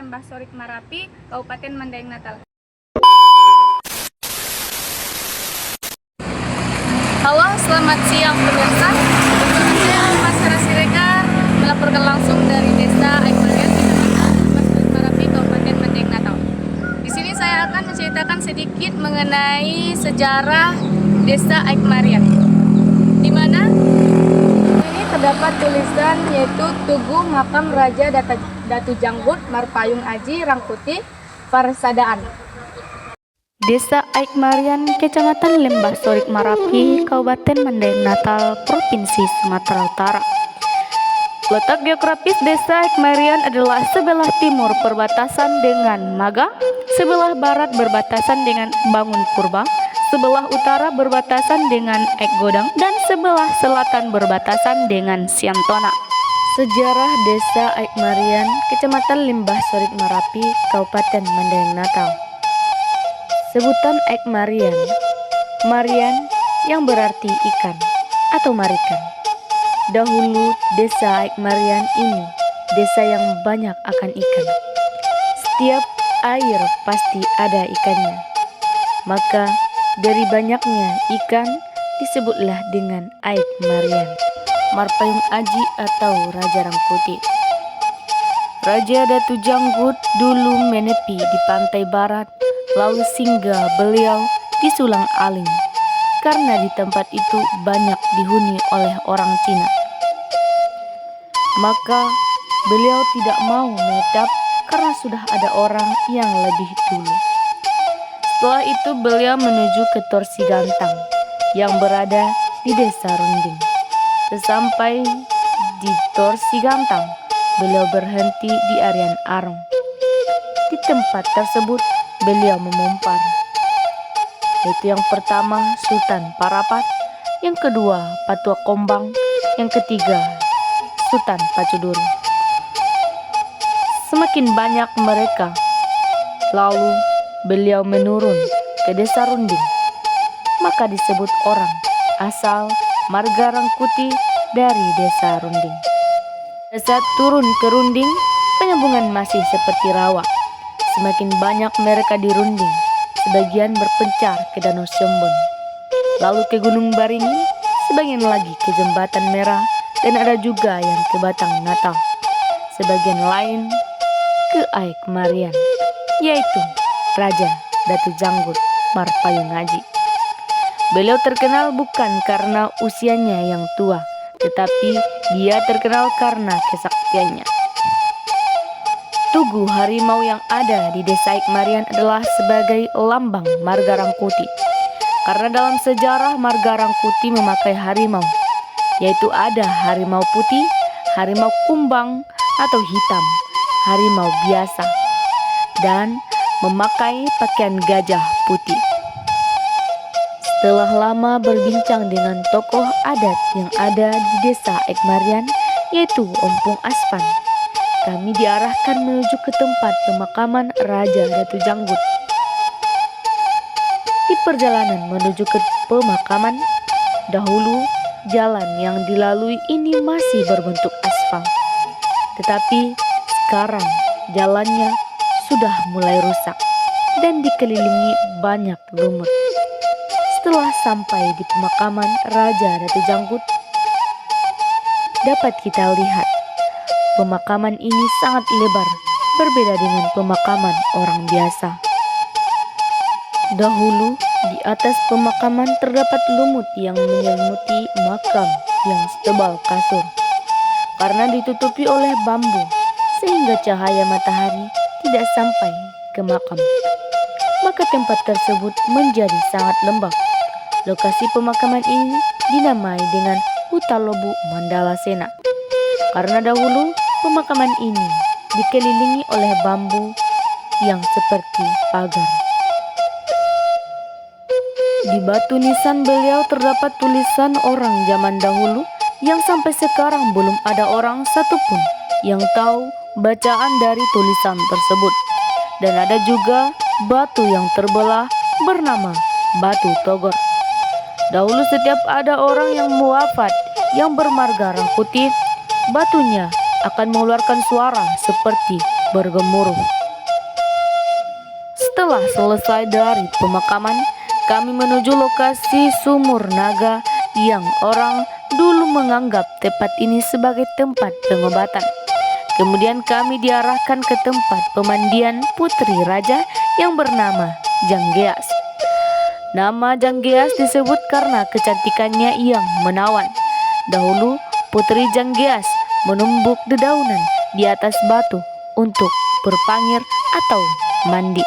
Lembah Sorik Marapi, Kabupaten Mandailing Natal. Halo, selamat siang pemirsa. Saya Mas Hera Siregar melaporkan langsung dari Desa Aik Marian, Kecamatan Lembah Sorik Marapi, Kabupaten Mandailing Natal. Di sini saya akan menceritakan sedikit mengenai sejarah Desa Aik Marian, di mana ini terdapat tulisan yaitu Tugu Makam Raja Datu Janggut Marpayung Aji Rangkuti Parsadaan. Desa Aik Marian, Kecamatan Lembah Sorik Marapi, Kabupaten Mandailing Natal, Provinsi Sumatera Utara. Letak geografis Desa Aik Marian adalah sebelah timur perbatasan dengan Maga, sebelah barat berbatasan dengan Bangun Purba, sebelah utara berbatasan dengan Aik Godang, dan sebelah selatan berbatasan dengan Siantona. Sejarah Desa Aik Marian, Kecamatan Lembah Sorik Marapi, Kabupaten Mandailing Natal. Sebutan Aik Marian, Marian yang berarti ikan atau marikan. Dahulu Desa Aik Marian ini desa yang banyak akan ikan. Setiap air pasti ada ikannya. Maka dari banyaknya ikan disebutlah dengan Aik Marian. Marpayung Aji atau Raja Rangkuti. Raja Datu Janggut dulu menepi di pantai barat, lalu singgah beliau di Sulang Aling, karena di tempat itu banyak dihuni oleh orang Cina. Maka beliau tidak mau menetap karena sudah ada orang yang lebih dulu. Setelah itu beliau menuju ke Torsi Gantang yang berada di Desa Runding. Sesampai di Torsi Gantang, beliau berhenti di Arian Arong. Di tempat tersebut beliau memumpar, yaitu yang pertama Sultan Parapat, yang kedua Patua Kombang, yang ketiga Sultan Pacuduri. Semakin banyak mereka, lalu beliau menurun ke Desa Runding, maka disebut orang asal marga Rangkuti dari Desa Runding. Saat turun ke Runding, penyambungan masih seperti rawa. Semakin banyak mereka di Runding, sebagian berpencar ke Danau Sembon, lalu ke Gunung Baringi, sebagian lagi ke Jembatan Merah, dan ada juga yang ke Batang Natal. Sebagian lain ke Aik Marian, yaitu Raja Datu Janggut Marpayung Aji. Beliau terkenal bukan karena usianya yang tua, tetapi dia terkenal karena kesaktiannya. Tugu harimau yang ada di Desa Aik Marian adalah sebagai lambang marga Rangkuti. Karena dalam sejarah marga Rangkuti memakai harimau, yaitu ada harimau putih, harimau kumbang atau hitam, harimau biasa, dan memakai pakaian gajah putih. Setelah lama berbincang dengan tokoh adat yang ada di Desa Aik Marian, yaitu Ompong Aspan, kami diarahkan menuju ke tempat pemakaman Raja Datu Janggut. Di perjalanan menuju ke pemakaman, dahulu jalan yang dilalui ini masih berbentuk aspal. Tetapi sekarang jalannya sudah mulai rusak dan dikelilingi banyak lumut. Setelah sampai di pemakaman Raja Datu Janggut, dapat kita lihat pemakaman ini sangat lebar, berbeda dengan pemakaman orang biasa. Dahulu, di atas pemakaman terdapat lumut yang menyelimuti makam yang setebal kasur. Karena ditutupi oleh bambu, sehingga cahaya matahari tidak sampai ke makam, maka tempat tersebut menjadi sangat lembab. Lokasi pemakaman ini dinamai dengan Hutalobu Mandala Sena, karena dahulu pemakaman ini dikelilingi oleh bambu yang seperti pagar. Di batu nisan beliau terdapat tulisan orang zaman dahulu yang sampai sekarang belum ada orang satupun yang tahu bacaan dari tulisan tersebut. Dan ada juga batu yang terbelah bernama Batu Togor. Dahulu setiap ada orang yang wafat yang bermarga Rangkuti, batunya akan mengeluarkan suara seperti bergemuruh. Setelah selesai dari pemakaman, kami menuju lokasi sumur naga yang orang dulu menganggap tempat ini sebagai tempat pengobatan. Kemudian kami diarahkan ke tempat pemandian putri raja yang bernama Janggeas. Nama Janggeas disebut karena kecantikannya yang menawan. Dahulu putri Janggeas menumbuk dedaunan di atas batu untuk berpangir atau mandi.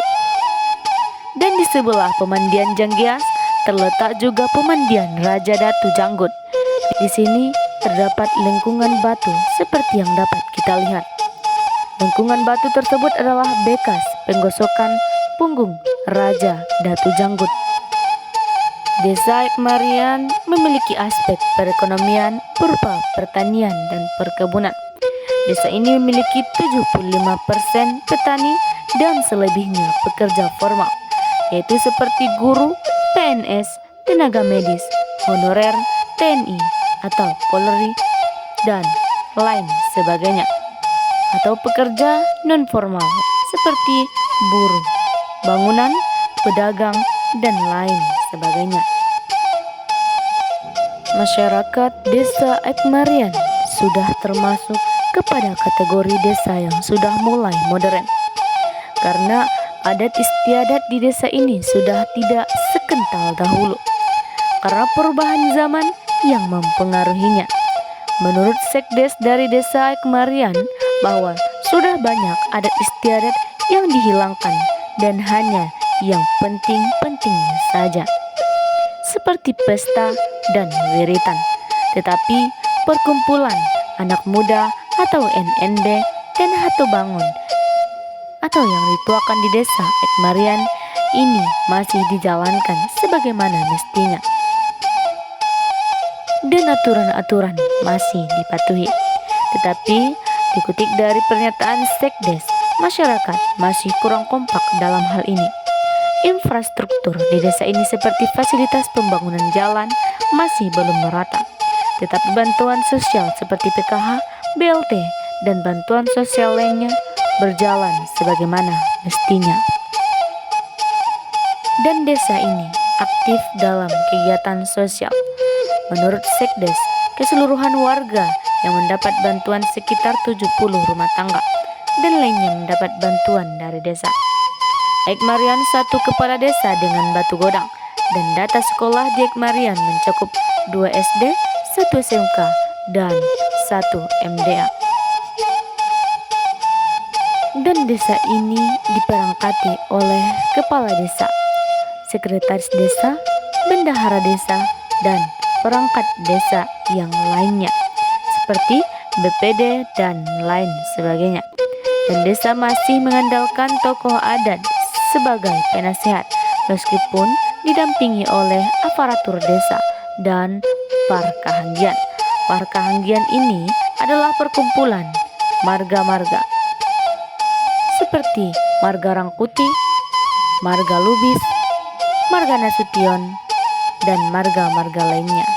Dan di sebelah pemandian Janggeas terletak juga pemandian Raja Datu Janggut. Di sini terdapat lengkungan batu seperti yang dapat kita lihat. Lengkungan batu tersebut adalah bekas penggosokan punggung Raja Datu Janggut. Desa Aikmarian memiliki aspek perekonomian berupa pertanian dan perkebunan. Desa ini memiliki 75% petani dan selebihnya pekerja formal, yaitu seperti guru, PNS, tenaga medis, honorer, TNI atau Polri, dan lain sebagainya, atau pekerja non-formal seperti buruh, bangunan, pedagang, dan lain sebagainya. Masyarakat Desa Aikmarian sudah termasuk kepada kategori desa yang sudah mulai modern, karena adat istiadat di desa ini sudah tidak sekental dahulu karena perubahan zaman yang mempengaruhinya. Menurut Sekdes dari Desa Aikmarian bahwa sudah banyak adat istiadat yang dihilangkan dan hanya yang penting-pentingnya saja, seperti pesta dan wiritan. Tetapi perkumpulan anak muda atau NND dan Hatu Bangun atau yang dituakan di Desa Aikmarian ini masih dijalankan sebagaimana mestinya, dan aturan-aturan masih dipatuhi. Tetapi dikutip dari pernyataan Sekdes, masyarakat masih kurang kompak dalam hal ini. Infrastruktur di desa ini seperti fasilitas pembangunan jalan masih belum merata, tetapi bantuan sosial seperti PKH, BLT, dan bantuan sosial lainnya berjalan sebagaimana mestinya. Dan desa ini aktif dalam kegiatan sosial. Menurut Sekdes, keseluruhan warga yang mendapat bantuan sekitar 70 rumah tangga dan lainnya mendapat bantuan dari desa. Aikmarian satu kepala desa dengan batu godang, dan data sekolah di Aikmarian mencakup 2 SD, 1 SMK, dan 1 MDA. Dan desa ini diperangkati oleh kepala desa, sekretaris desa, bendahara desa, dan perangkat desa yang lainnya seperti BPD dan lain sebagainya. Dan desa masih mengandalkan tokoh adat sebagai penasehat meskipun didampingi oleh aparatur desa dan Parkahanggian. Parkahanggian ini adalah perkumpulan marga-marga seperti Marga Rangkuti, Marga Lubis, Marga Nasution, dan marga-marga lainnya.